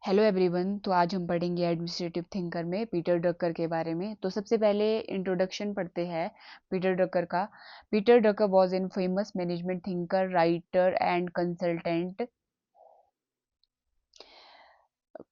Hello everyone. तो आज हम पढ़ेंगे एडमिनिस्ट्रेटिव थिंकर में पीटर ड्रकर के बारे में। तो सबसे पहले इंट्रोडक्शन पढ़ते हैं पीटर ड्रकर का। Peter Drucker was an famous management thinker, writer and consultant.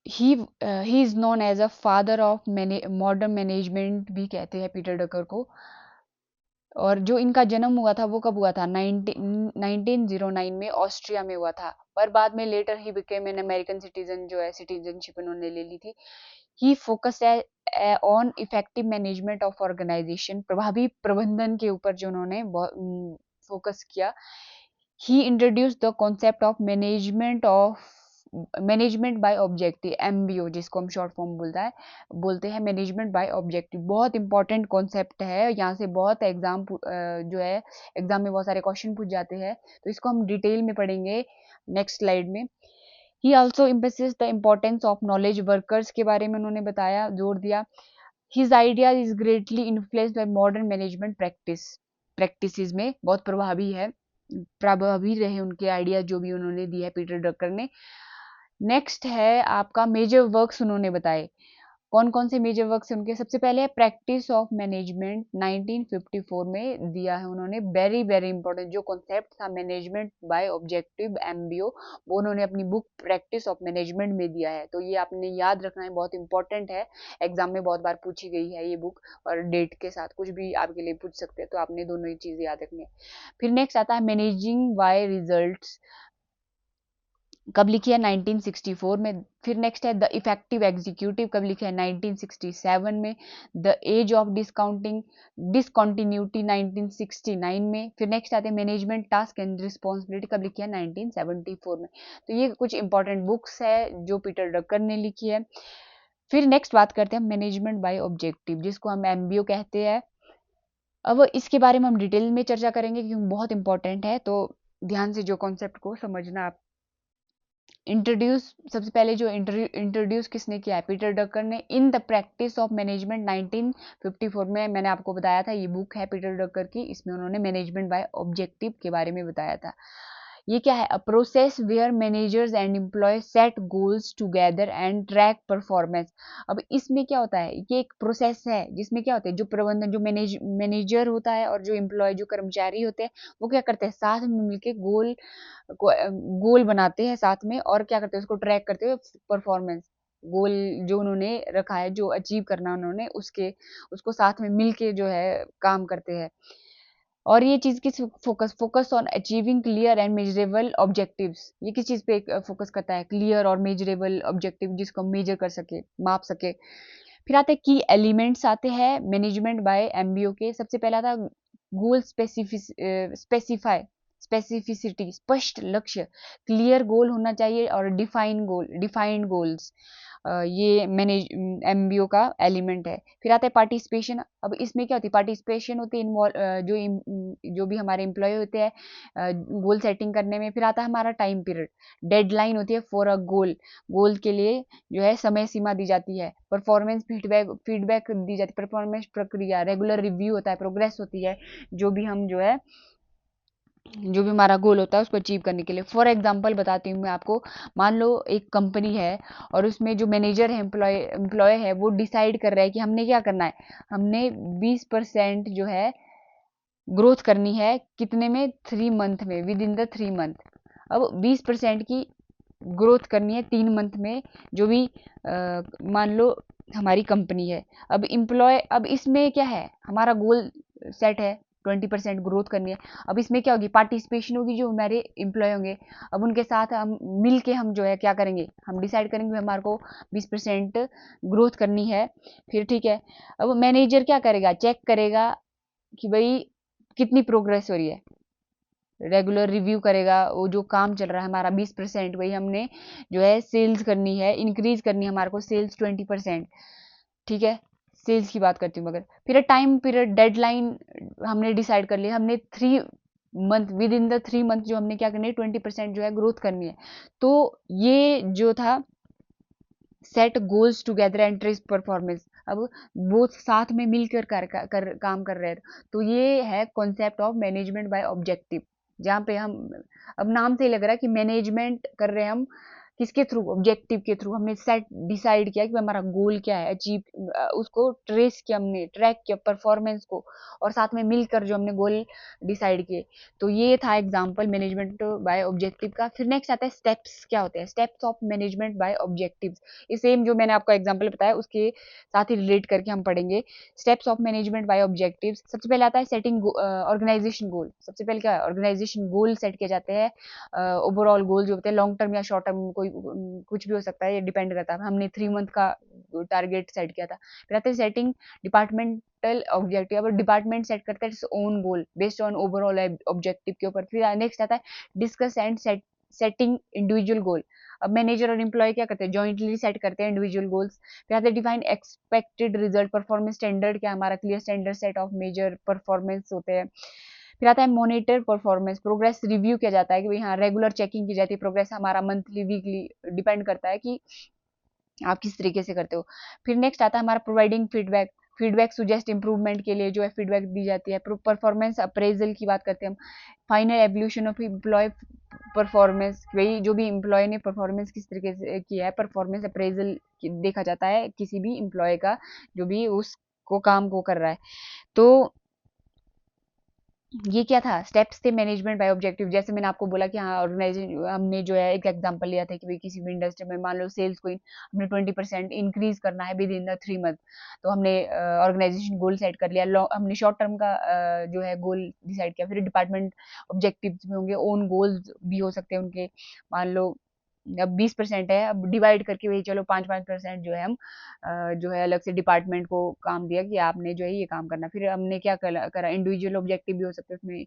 He is known as a father of modern management भी कहते हैं पीटर ड्रकर को। और जो इनका जन्म हुआ था वो कब हुआ था? 1909 में ऑस्ट्रिया में हुआ था। पर बाद में later he became an American citizen, जो है सिटीजनशिप उन्होंने ले ली थी। He focused on effective management of organisation, प्रभावी प्रबंधन के ऊपर जो उन्होंने फोकस किया। He introduce the concept of management by objective, MBO, जिसको हम शॉर्ट फॉर्म बोलते हैं मैनेजमेंट बाय ऑब्जेक्टिव। बहुत इंपॉर्टेंट कॉन्सेप्ट है, यहाँ से बहुत एग्जाम जो है एग्जाम में बहुत सारे क्वेश्चन पूछ जाते हैं। तो इसको हम डिटेल में पढ़ेंगे नेक्स्ट स्लाइड में। He also emphasis the importance of knowledge workers के बारे में उन्होंने बताया, जोर दिया। His idea is greatly influenced by modern management practices में बहुत प्रभावी रहे उनके आइडिया जो भी उन्होंने दिया है पीटर ड्रकर ने। नेक्स्ट है आपका मेजर वर्क्स उन्होंने बताए। कौन कौन से मेजर वर्क्स हैं उनके? सबसे पहले है प्रैक्टिस ऑफ मैनेजमेंट, 1954 में दिया है उन्होंने। वेरी वेरी इंपॉर्टेंट जो कॉन्सेप्ट था मैनेजमेंट बाय ऑब्जेक्टिव, एमबीओ, वो उन्होंने अपनी बुक प्रैक्टिस ऑफ मैनेजमेंट में दिया है। तो ये आपने याद रखना है, बहुत इंपॉर्टेंट है, एग्जाम में बहुत बार पूछी गई है ये बुक, और डेट के साथ कुछ भी आपके लिए पूछ सकते हैं, तो आपने दोनों ही चीजें याद रखनी है। फिर नेक्स्ट आता है मैनेजिंग बाय रिजल्ट्स, कब लिखी है? 1964 में। फिर नेक्स्ट है द इफेक्टिव एग्जीक्यूटिव, कब लिखा है? 1967 में। द एज ऑफ डिसकंटिन्यूटी, 1969 में। फिर नेक्स्ट आते हैं मैनेजमेंट टास्क एंड रिस्पॉन्सिबिलिटी, कब लिखी है? 1974 में। तो ये कुछ इंपॉर्टेंट बुक्स है जो पीटर ड्रकर ने लिखी है। फिर नेक्स्ट बात करते हैं मैनेजमेंट बाय ऑब्जेक्टिव, जिसको हम एमबीओ कहते हैं। अब इसके बारे में हम डिटेल में चर्चा करेंगे क्योंकि बहुत इंपॉर्टेंट है, तो ध्यान से जो कॉन्सेप्ट को समझना आप। इंट्रोड्यूस, सबसे पहले जो इंट्रोड्यूस किसने किया है? पीटर ड्रकर ने, in the practice of management, 1954 में। मैंने आपको बताया था ये बुक है पीटर ड्रकर की, इसमें उन्होंने मैनेजमेंट बाय ऑब्जेक्टिव के बारे में बताया था। ये क्या है? A process where managers and employ set goals together and track performance. अब इसमें क्या होता है? ये एक प्रोसेस है जिसमें क्या होता है, जो प्रबंधन, जो मैनेजर होता है और जो एम्प्लॉय, जो कर्मचारी होते हैं, वो क्या करते हैं? साथ में मिलके गोल बनाते हैं साथ में, और क्या करते हैं? उसको ट्रैक करते हुए परफॉर्मेंस, गोल जो उन्होंने रखा है, जो अचीव करना उन्होंने, उसको साथ में मिलके जो है काम करते हैं। और ये चीज किस focus on achieving clear and measurable objectives, ये किस चीज पे फोकस करता है? क्लियर और मेजरेबल ऑब्जेक्टिव, जिसको मेजर कर सके, माप सके। फिर आते हैं की एलिमेंट्स आते हैं मैनेजमेंट बाय एमबीओ के। सबसे पहला था गोल स्पेसिफिसिटी, स्पष्ट लक्ष्य, क्लियर गोल होना चाहिए, और डिफाइंड गोल्स, ये मैनेज एमबीओ का एलिमेंट है। फिर आता है पार्टिसिपेशन। अब इसमें क्या होती है? पार्टिसिपेशन होती है जो भी हमारे एम्प्लॉय होते हैं गोल सेटिंग करने में। फिर आता है हमारा टाइम पीरियड, डेडलाइन होती है फॉर अ गोल के लिए जो है समय सीमा दी जाती है। परफॉर्मेंस फीडबैक दी जाती है, परफॉर्मेंस प्रक्रिया, रेगुलर रिव्यू होता है, प्रोग्रेस होती है, जो भी हम जो है जो भी हमारा गोल होता है उसको अचीव करने के लिए। फॉर एग्जांपल बताती हूँ मैं आपको। मान लो एक कंपनी है और उसमें जो मैनेजर है, एम्प्लॉय है, वो डिसाइड कर रहा है कि हमने क्या करना है, हमने 20% जो है ग्रोथ करनी है, कितने में? 3 मंथ में, विद इन द 3 मंथ। अब 20% की ग्रोथ करनी है 3 मंथ में, जो भी मान लो हमारी कंपनी है। अब इसमें क्या है, हमारा गोल सेट है 20% ग्रोथ करनी है। अब इसमें क्या होगी? पार्टिसिपेशन होगी, जो हमारे एम्प्लॉय होंगे। अब उनके साथ हम मिल के हम जो है क्या करेंगे, हम डिसाइड करेंगे हमारे को 20% ग्रोथ करनी है। फिर ठीक है, अब मैनेजर क्या करेगा? चेक करेगा कि भाई कितनी प्रोग्रेस हो रही है, रेगुलर रिव्यू करेगा। वो जो काम चल रहा है हमारा 20%, वही हमने जो है सेल्स करनी है, इंक्रीज करनी है हमारे को सेल्स 20%। ठीक है, सेल्स की बात करती हूँ मगर। फिर टाइम पीरियड, डेडलाइन हमने डिसाइड कर लिया, हमने 3 month, with in the 3 month जो हमने क्या करनी है, 20% जो है ग्रोथ करनी है। तो ये जो था set goals together and trace performance. अब वो साथ में मिलकर काम कर रहे हैं। तो ये है concept of management by objective, जहाँ पे हम, अब नाम से ही लग रहा है कि मैनेजमेंट कर रहे हैं हम, किसके थ्रू, ऑब्जेक्टिव के थ्रू हमने सेट डिसाइड किया कि हमारा गोल क्या है, अचीव उसको ट्रेस किया, हमने ट्रैक किया परफॉर्मेंस को, और साथ में मिलकर जो हमने गोल डिसाइड किए। तो ये था एग्जांपल मैनेजमेंट बाय ऑब्जेक्टिव का। फिर नेक्स्ट आता है स्टेप्स क्या होते हैं, steps of management bye objectives. ये सेम जो मैंने आपको एग्जांपल बताया उसके साथ ही रिलेट करके हम पढ़ेंगे steps of management bye objectives. सबसे पहले आता है सेटिंग ऑर्गेनाइजेशन गोल। सबसे पहले क्या है, ऑर्गेनाइजेशन गोल सेट किए जाते हैं। ओवरऑल गोल जो होते हैं लॉन्ग टर्म या शॉर्ट टर्म, कोई कुछ भी हो सकता है, ये डिपेंड करता है। हमने 3 मंथ का टारगेट सेट किया था। फिर आते हैं सेटिंग डिपार्टमेंटल ऑब्जेक्टिव। अब डिपार्टमेंट सेट करता है its own goal based on overall objective के ऊपर। फिर नेक्स्ट आता है डिस्कस एंड सेटिंग इंडिविजुअल गोल। अब मैनेजर और एम्प्लॉय क्या करते हैं, जॉइंटली सेट करते हैं इंडिविजुअल गोल्स। फिर आते हैं define expected result, performance standard क्या हमारा clear standard set of measure performance होते हैं। फिर आता है मॉनिटर परफॉर्मेंस, प्रोग्रेस रिव्यू किया जाता है कि भाई हाँ रेगुलर चेकिंग की जाती है प्रोग्रेस हमारा, मंथली वीकली डिपेंड करता है कि आप किस तरीके से करते हो। फिर नेक्स्ट आता है हमारा providing feedback. Feedback suggest improvement के लिए जो है फीडबैक दी जाती है। परफॉर्मेंस अप्रेजल की बात करते हैं हम। Final evolution of employ performance, वही जो भी एम्प्लॉय ने परफॉर्मेंस किस तरीके से किया है, परफॉर्मेंस अप्रेजल देखा जाता है किसी भी एम्प्लॉय का जो भी उसको काम को कर रहा है। तो ये क्या था, स्टेप्स थे मैनेजमेंट बाय ऑब्जेक्टिव। जैसे मैंने आपको बोला कि हाँ ऑर्गेनाइजेशन, हमने जो है एक एग्जांपल लिया था कि भाई किसी भी इंडस्ट्री में मान लो सेल्स को हमने 20% इंक्रीज करना है विद इन द 3 मंथ, तो हमने ऑर्गेनाइजेशन गोल सेट कर लिया। हमने शॉर्ट टर्म का जो है गोल डिसाइड किया। फिर डिपार्टमेंट ऑब्जेक्टिव्स भी होंगे, ओन गोल्स भी हो सकते हैं उनके। मान लो अब 20% है, अब डिवाइड करके वही चलो 5-5% जो है हम जो है अलग से डिपार्टमेंट को काम दिया कि आपने जो है ये काम करना। फिर हमने क्या करा, इंडिविजुअल ऑब्जेक्टिव भी हो सकते हैं उसमें।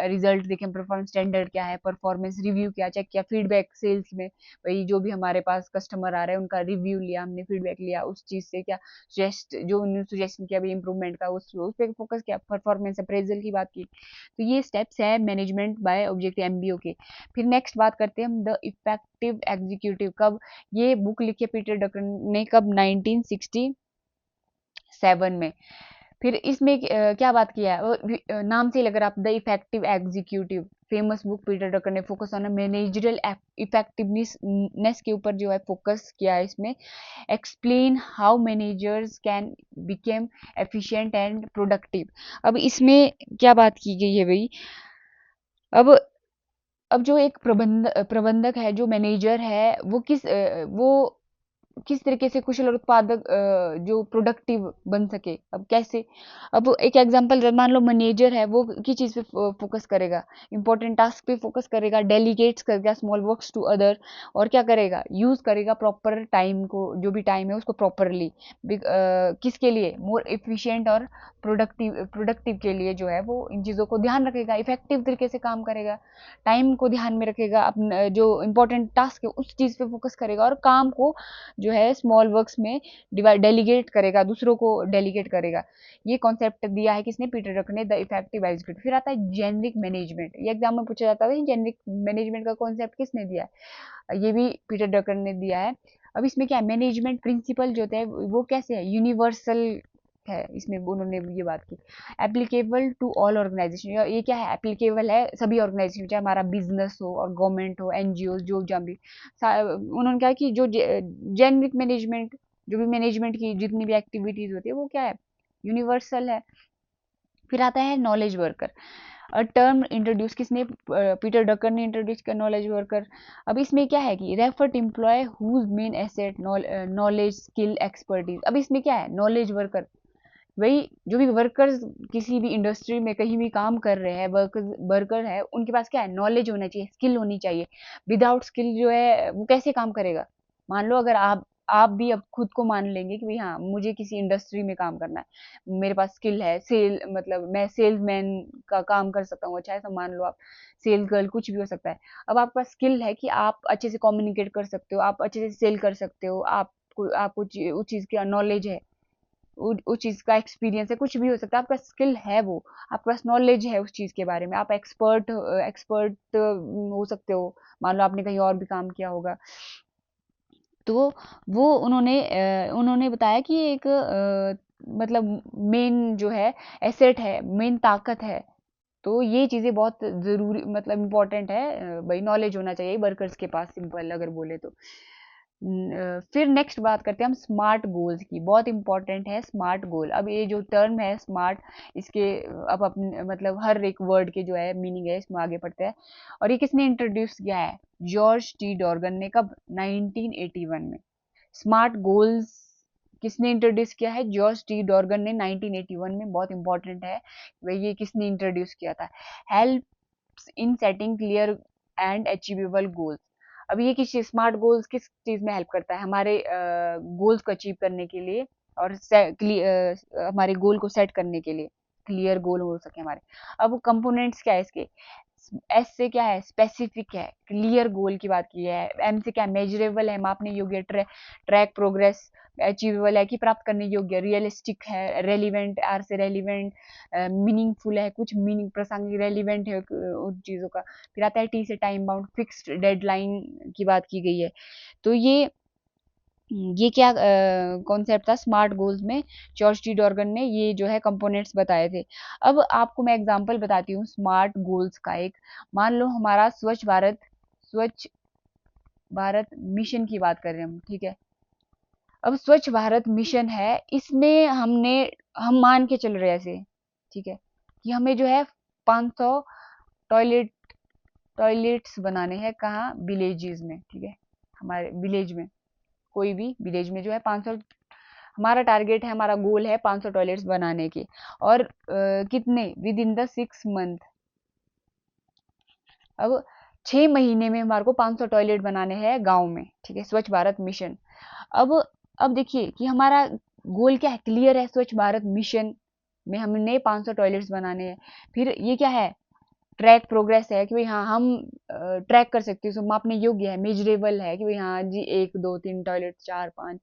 रिजल्ट देखें, परफॉर्मेंस स्टैंडर्ड क्या है, परफॉर्मेंस रिव्यू क्या चेक किया, फीडबैक सेल्स में वही जो भी हमारे पास कस्टमर आ रहे हैं उनका रिव्यू लिया हमने, फीडबैक लिया, उस चीज से क्या सजेस्ट, जो उन्होंने सजेशन किया भी इंप्रूवमेंट का, उस पर फोकस किया, परफॉर्मेंस अप्रेजल की बात की। तो ये स्टेप्स है मैनेजमेंट बाय ऑब्जेक्टिव एमबीओ के। फिर नेक्स्ट बात करते हैं हम द इफेक्टिव एग्जीक्यूटिव। कब ये बुक लिखी पीटर डकर ने, कब 1967 में। फिर इसमें क्या बात किया है, नाम से ही लग रहा है the effective executive, famous book Peter Drucker ने फोकस ऑन मैनेजरियल इफेक्टिवनेस के ऊपर जो है फोकस किया है इसमें। Explain how managers can became efficient and productive. अब इसमें क्या बात की गई है भाई, अब जो एक प्रबंधक है, जो मैनेजर है, वो किस तरीके से कुशल और उत्पादक जो प्रोडक्टिव बन सके। अब कैसे, अब एक एग्जांपल मान लो मैनेजर है, वो किस चीज पे फोकस करेगा, इंपॉर्टेंट टास्क पे फोकस करेगा, डेलीगेट्स करेगा स्मॉल वर्क्स टू अदर, और क्या करेगा, यूज करेगा प्रॉपर टाइम को, जो भी टाइम है उसको प्रॉपरली किसके लिए, मोर एफिशिएंट और प्रोडक्टिव के लिए जो है वो इन चीज़ों को ध्यान रखेगा, इफेक्टिव तरीके से काम करेगा, टाइम को ध्यान में रखेगा, अपना जो इंपॉर्टेंट टास्क है उस चीज़ पे फोकस करेगा, और काम को जो है स्मॉल वर्क्स में डिवाइड डेलीगेट करेगा, दूसरों को डेलीगेट करेगा। ये कॉन्सेप्ट दिया है किसने, पीटर ड्रकर ने, द इफेक्टिव एग्जीक्यूटिव। फिर आता है जेनरिक मैनेजमेंट, ये एग्जाम में पूछा जाता है जेनरिक मैनेजमेंट का कॉन्सेप्ट किसने दिया है, ये भी पीटर ड्रकर ने दिया है। अब इसमें क्या है, मैनेजमेंट प्रिंसिपल जो होते हैं वो कैसे है, यूनिवर्सल है, इसमें उन्होंने ये बात की। एप्लीकेबल टू ऑल ऑर्गेनाइजेशन, ये क्या है, एप्लीकेबल है सभी ऑर्गेनाइजेशन, चाहे हमारा बिजनेस हो और गवर्नमेंट हो, एनजीओ, जो जहाँ भी उन्होंने कहा कि जो जेनरिक मैनेजमेंट, जो भी मैनेजमेंट की जितनी भी एक्टिविटीज होती है वो क्या है, यूनिवर्सल है। फिर आता है नॉलेज वर्कर, टर्म इंट्रोड्यूस किसने, पीटर डकर ने इंट्रोड्यूस किया नॉलेज वर्कर। अब इसमें क्या है कि referred employ whose main asset knowledge skill expertise. अब इसमें क्या है, नॉलेज वर्कर, वही जो भी वर्कर्स किसी भी इंडस्ट्री में कहीं भी काम कर रहे हैं, वर्कर है, उनके पास क्या है, नॉलेज होना चाहिए, स्किल होनी चाहिए। विदाउट स्किल जो है वो कैसे काम करेगा। मान लो अगर आप भी अब खुद को मान लेंगे कि भाई हाँ मुझे किसी इंडस्ट्री में काम करना है, मेरे पास स्किल है, सेल मतलब मैं सेल्समैन का काम कर सकता हूँ, अच्छा ऐसा मान लो आप, सेल्स गर्ल कुछ भी हो सकता है। अब आपके पास स्किल है कि आप अच्छे से कम्युनिकेट कर सकते हो, आप अच्छे से सेल कर सकते हो, आपको उस चीज़ की नॉलेज है, उस चीज का एक्सपीरियंस है, कुछ भी हो सकता है, आपका स्किल है वो, आपके पास नॉलेज है उस चीज के बारे में, आप एक्सपर्ट हो सकते हो, मान लो आपने कहीं और भी काम किया होगा। तो वो उन्होंने बताया कि मतलब मेन जो है एसेट है, मेन ताकत है तो ये चीज़ें बहुत ज़रूरी मतलब इम्पोर्टेंट है, भाई नॉलेज होना चाहिए वर्कर्स के पास, सिंपल अगर बोले तो। फिर नेक्स्ट बात करते हैं हम स्मार्ट गोल्स की। बहुत इंपॉर्टेंट है स्मार्ट गोल। अब ये जो टर्म है स्मार्ट, इसके अब अपने मतलब हर एक वर्ड के जो है मीनिंग है, इसमें आगे पढ़ते हैं। और ये किसने इंट्रोड्यूस किया है? जॉर्ज टी डॉर्गन ने। कब? 1981 में। स्मार्ट गोल्स किसने इंट्रोड्यूस किया है? जॉर्ज टी डॉर्गन ने 1981 में। बहुत इंपॉर्टेंट है भाई, ये किसने इंट्रोड्यूस किया था? Helps in setting clear and achievable goals. अब ये किस चीज, स्मार्ट गोल्स किस चीज में हेल्प करता है? हमारे गोल्स को अचीव करने के लिए और हमारे गोल को सेट करने के लिए, क्लियर गोल हो सके हमारे। अब कंपोनेंट्स क्या है इसके? एस से क्या है? स्पेसिफिक है, क्लियर गोल की बात की है। एम से क्या? मेजरेबल है, मापने योग्य। ट्रैक प्रोग्रेस, अचीवेबल है कि प्राप्त करने योग्य। रियलिस्टिक है, रेलिवेंट, आर से रेलिवेंट, मीनिंगफुल है, कुछ मीनिंग प्रासंगिक रेलिवेंट है उन चीज़ों का। फिर आता है टी से टाइम बाउंड, फिक्स्ड डेडलाइन की बात की गई है। तो ये क्या कॉन्सेप्ट था स्मार्ट गोल्स में? जॉर्ज टी डॉर्गन ने ये जो है कंपोनेंट्स बताए थे। अब आपको मैं एग्जांपल बताती हूँ स्मार्ट गोल्स का एक। मान लो हमारा स्वच्छ भारत मिशन की बात कर रहे हैं हम, ठीक है। अब स्वच्छ भारत मिशन है, इसमें हम मान के चल रहे हैं ऐसे, ठीक है, कि हमें जो है 500 टॉयलेट टॉयलेट्स बनाने हैं। कहाँ? विलेजेस में, ठीक है, हमारे विलेज में, कोई भी विलेज में जो है 500, हमारा टारगेट है, हमारा गोल है 500 टॉयलेट्स बनाने के। और कितने? With in the 6 month. अब 6 महीने में हमारे को 500 टॉयलेट बनाने हैं गांव में, ठीक है, स्वच्छ भारत मिशन। अब अब देखिए कि हमारा गोल क्या है? क्लियर है, स्वच्छ भारत मिशन में हमने 500 टॉयलेट्स बनाने हैं। फिर ये क्या है? ट्रैक प्रोग्रेस है कि भाई हाँ हम ट्रैक कर सकते हैं, मापने योग्य है, मेजरेबल है कि भाई हाँ जी 1 2 3 टॉयलेट, 4 5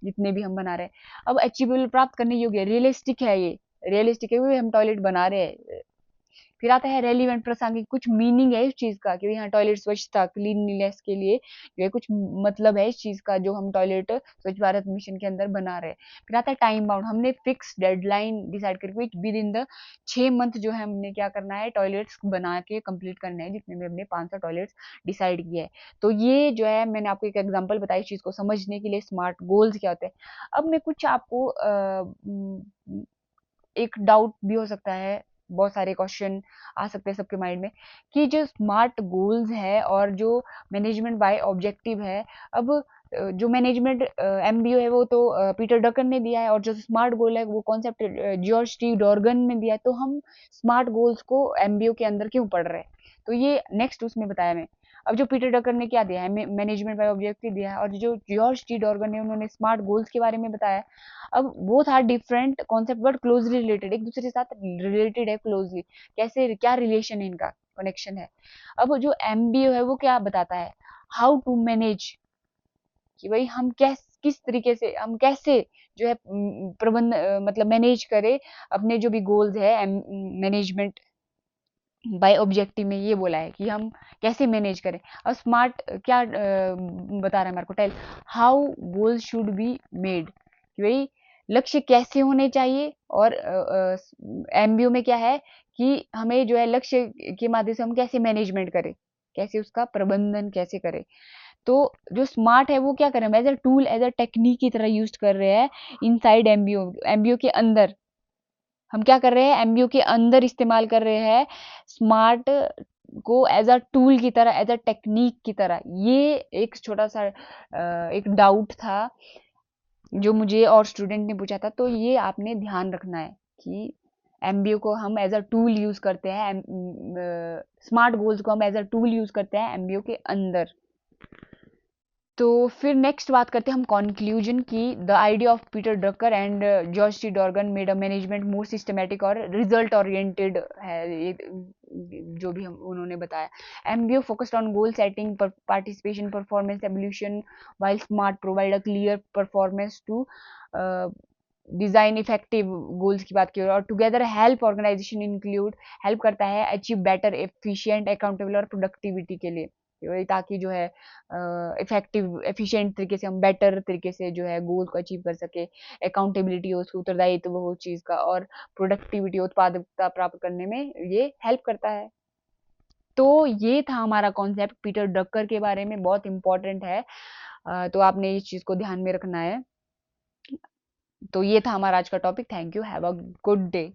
जितने भी हम बना रहे हैं। अब अचीवेबल, प्राप्त करने योग्य है, रियलिस्टिक है, ये रियलिस्टिक है कि भाई हम टॉयलेट बना रहे हैं। फिर आता है रेलिवेंट, प्रासंगिक, कुछ मीनिंग है इस चीज का कि यहाँ टॉयलेट स्वच्छता, क्लीनलीनेस के लिए जो है कुछ मतलब है इस चीज का, जो हम टॉयलेट स्वच्छ भारत मिशन के अंदर बना रहे हैं। फिर आता है टाइम बाउंड, हमने फिक्स डेडलाइन डिसाइड करके विद इन द 6 मंथ जो है हमने क्या करना है? टॉयलेट्स बना के कंप्लीट करने हैं, जितने भी हमने 500 टॉयलेट्स डिसाइड किया है। तो ये जो है मैंने आपको एक एग्जाम्पल बताया इस चीज को समझने के लिए स्मार्ट गोल्स क्या होते हैं। अब मैं कुछ आपको एक डाउट भी हो सकता है, बहुत सारे क्वेश्चन आ सकते हैं सबके माइंड में, कि जो स्मार्ट गोल्स है और जो मैनेजमेंट बाय ऑब्जेक्टिव है। अब जो मैनेजमेंट एमबीओ है वो तो पीटर डकन ने दिया है, और जो स्मार्ट गोल है वो कॉन्सेप्ट जॉर्ज टी डॉर्गन ने दिया है। तो हम स्मार्ट गोल्स को एमबीओ के अंदर क्यों पढ़ रहे हैं? तो ये नेक्स्ट उसमें बताया मैं। अब जो पीटर डकर ने क्या दिया है? मैनेजमेंट बाय ऑब्जेक्टिव दिया है, और जो जॉर्ज टी डॉर्गन ने उन्होंने स्मार्ट गोल्स के बारे में बताया। अब वो था different concept but closely related, एक दूसरे के साथ रिलेटेड है क्लोजली। कैसे, क्या रिलेशन है इनका, कनेक्शन है? अब जो एमबीओ है वो क्या बताता है? हाउ टू मैनेज, कि भाई हम किस तरीके से, हम कैसे जो है प्रबंध मतलब मैनेज करें अपने जो भी गोल्स है। मैनेजमेंट बाय ऑब्जेक्टिव में ये बोला है कि हम कैसे मैनेज करें। और स्मार्ट क्या बता रहा है हमारे को? Tell how goals should be made, कि भाई लक्ष्य कैसे होने चाहिए। और एमबीओ में क्या है कि हमें जो है लक्ष्य के माध्यम से हम कैसे मैनेजमेंट करें, कैसे उसका प्रबंधन कैसे करें। तो जो स्मार्ट है वो क्या कर रहे हैं? As a tool, as a technique की तरह यूज कर रहे हैं इनसाइड एमबीओ। एमबीओ के अंदर हम क्या कर रहे हैं? एमबीओ के अंदर इस्तेमाल कर रहे हैं स्मार्ट को एज अ टूल की तरह, एज अ टेक्निक की तरह। ये एक छोटा सा एक डाउट था जो मुझे और स्टूडेंट ने पूछा था। तो ये आपने ध्यान रखना है कि एमबीओ को हम एज अ टूल यूज करते हैं, स्मार्ट गोल्स को हम एज अ टूल यूज करते हैं एमबीओ के अंदर। तो फिर नेक्स्ट बात करते हैं हम कंक्लूजन की। The idea of Peter Drucker and George T Doran made a management more systematic और रिजल्ट ओरिएंटेड है, ये जो भी हम उन्होंने बताया। MBO focused on goal setting, participation, performance evolution, while SMART provide a clear performance to design effective goals की बात की। और together help organisation include, help करता है अचीव बेटर, एफिशिएंट, अकाउंटेबल और प्रोडक्टिविटी के लिए। ताकि जो है इफेक्टिव एफिशिएंट तरीके से हम बेटर तरीके से जो है गोल को अचीव कर सके, अकाउंटेबिलिटी हो, उसको उत्तरदायित्व हो उस चीज़ का, और प्रोडक्टिविटी उत्पादकता प्राप्त करने में ये हेल्प करता है। तो ये था हमारा कॉन्सेप्ट पीटर ड्रकर के बारे में, बहुत इंपॉर्टेंट है। तो आपने इस चीज़ को ध्यान में रखना है। तो ये था हमारा आज का topic. Thank you, have a good day.